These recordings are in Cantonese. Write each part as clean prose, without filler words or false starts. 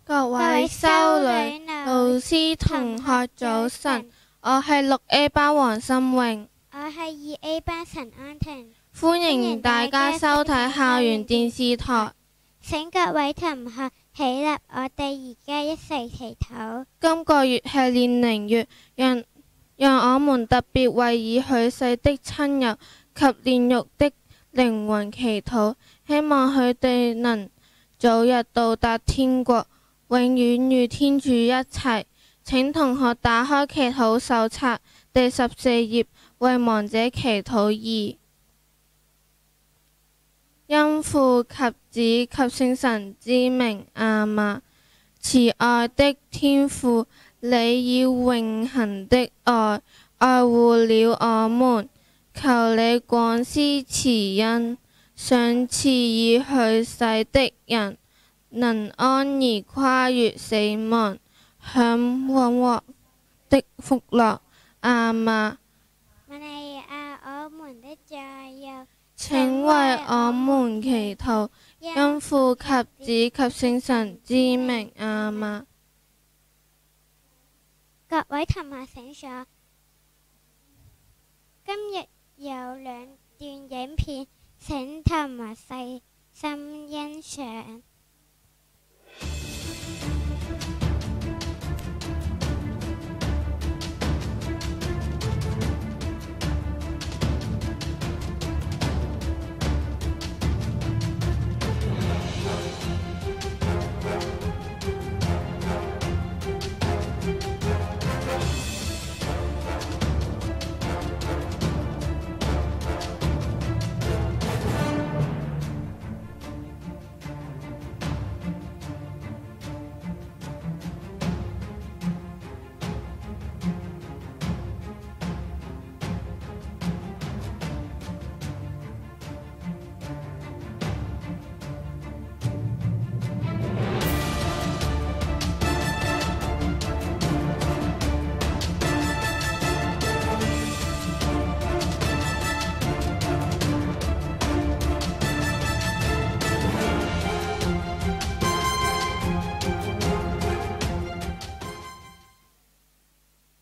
各位修女、老師、同學早晨，我係6A 班黃心穎，我係2A 班陳安婷，歡迎大家收睇校園電視台。請各位同學起立，我哋而家一齊祈禱。今個月係煉靈月，讓我們特別為已去世的親友及煉獄的靈魂祈禱，希望佢哋能早日到達天國，永遠與天主一齊。請同學打開祈禱手冊第14頁，為亡者祈禱2。因父及子及聖神之名，阿們。慈愛的天父，你以永恆的愛愛護了我們，求你廣施慈恩，賞賜已去世的人能安然跨越死亡，享永獲的福樂，阿們。瑪利亞，我們的在佑，請為我們祈禱，因父及子及聖神之名，阿們。各位同學請坐。今日有2段影片，請同學細心欣賞。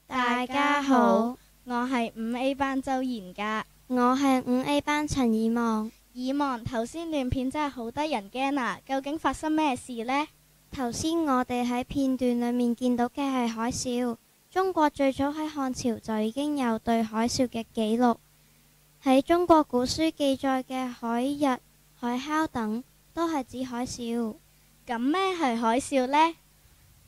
大家好，我係5A 班周妍嘉，我係5A 班陳以望。以望，頭先段片真係好得人驚啊！究竟發生咩事呢？頭先我哋喺片段裏面見到嘅係海嘯。中國最早喺漢朝就已經有對海嘯嘅記錄，喺中國古書記載嘅海日、海嘯等都係指海嘯。咁咩係海嘯呢？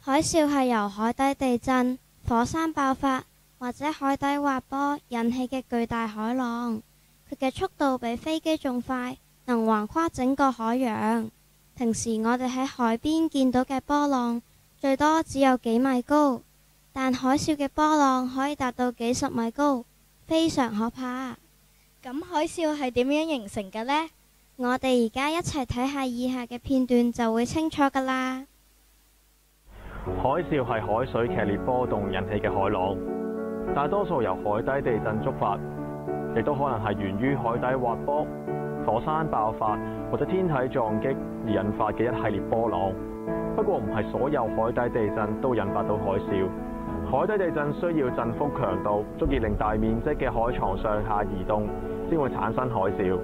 海嘯係由海底地震、火山爆發或者海底滑坡引起嘅巨大海浪，佢嘅速度比飛機仲快，能橫跨整個海洋。平時我哋喺海邊見到嘅波浪最多只有幾米高，但海嘯嘅波浪可以達到幾十米高，非常可怕。咁海嘯係點樣形成嘅呢？我哋而家一齊睇下以下嘅片段就會清楚㗎啦。海嘯係海水劇烈波動引起嘅海浪，大多數由海底地震觸發，亦都可能係源於海底滑坡、火山爆發或者天體撞擊而引發嘅一系列波浪。不過唔係所有海底地震都引發到海嘯，海底地震需要震幅強度足以令大面積嘅海床上下移動，先會產生海嘯。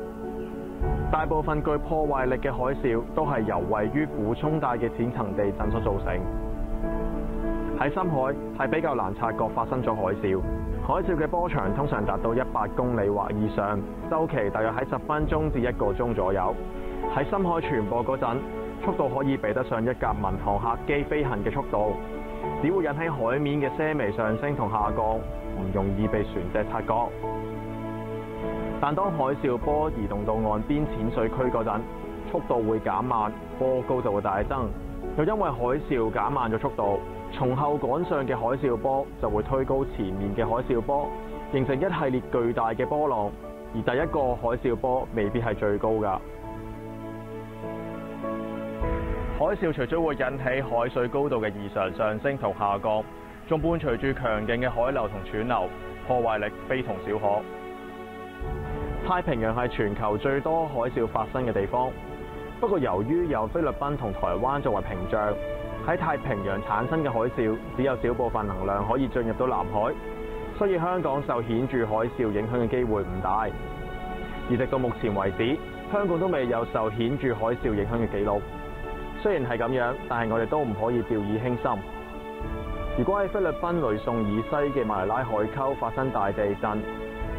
大部分具破壞力嘅海嘯都係由位於俯衝帶嘅淺層地震所造成。喺深海係比較難察覺發生咗海嘯，海嘯嘅波長通常達到100公里或以上，週期大約喺10分鐘至1個鐘左右。喺深海傳播嗰陣，速度可以比得上一架民航客機飛行嘅速度，只會引起海面嘅些微上升同下降，唔容易被船隻察覺。但當海嘯波移動到岸邊淺水區嗰陣，速度會減慢，波高就會大增。又因為海嘯減慢咗速度，從後趕上嘅海嘯波就會推高前面嘅海嘯波，形成一系列巨大嘅波浪。而第一個海嘯波未必係最高㗎。海嘯除咗會引起海水高度嘅異常上升同下降，仲伴隨住強勁嘅海流同湍流，破壞力非同小可。太平洋係全球最多海嘯發生嘅地方，不過由於有菲律賓同台灣作為屏障，喺太平洋產生嘅海嘯只有少部分能量可以進入到南海，所以香港受顯著海嘯影響嘅機會唔大。而直到目前為止，香港都未有受顯著海嘯影響嘅記錄。雖然係咁樣，但係我哋都唔可以掉以輕心。如果喺菲律賓呂宋以西嘅馬尼拉海溝發生大地震，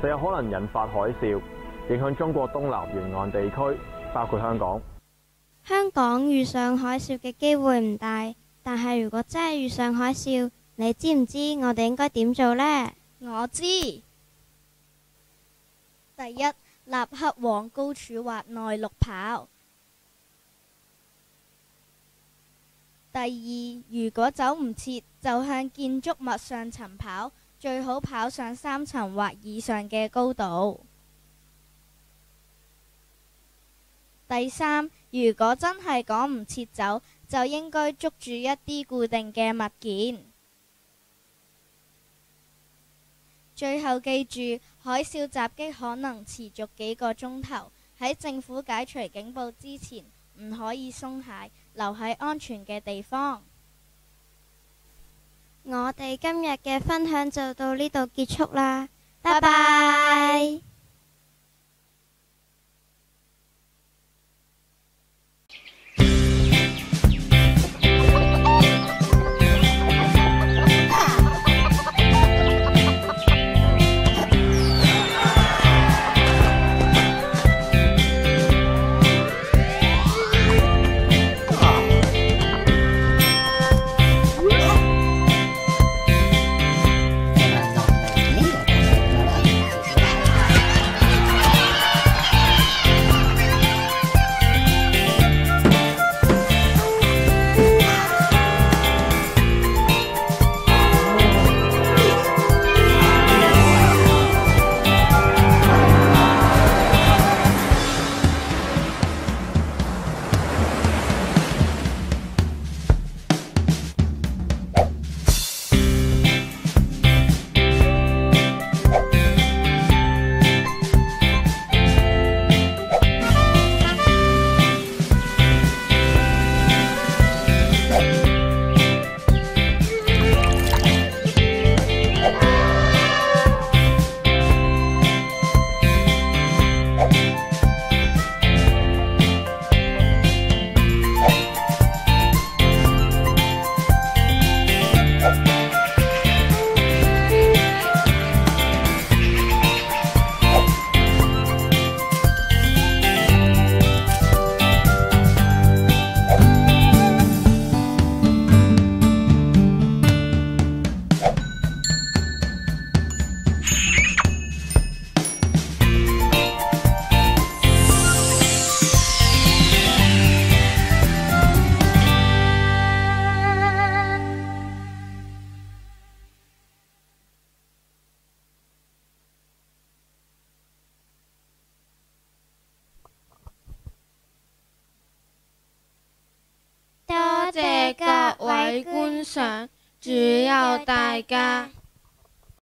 就有可能引發海嘯，影響中國東南沿岸地區，包括香港。香港遇上海嘯嘅機會唔大，但係如果真係遇上海嘯，你知唔知我哋應該點做呢？我知。第一，立刻往高處或內陸跑。第二，如果走唔切，就向建築物上層跑，最好跑上3層或以上嘅高度。第三，如果真係趕唔切走，就應該捉住一啲固定嘅物件。最後記住，海嘯襲擊可能持續幾個鐘頭，喺政府解除警報之前，唔可以鬆懈，留喺安全嘅地方。我哋今日嘅分享就到呢度結束啦，拜拜。多謝各位觀賞，主佑大家。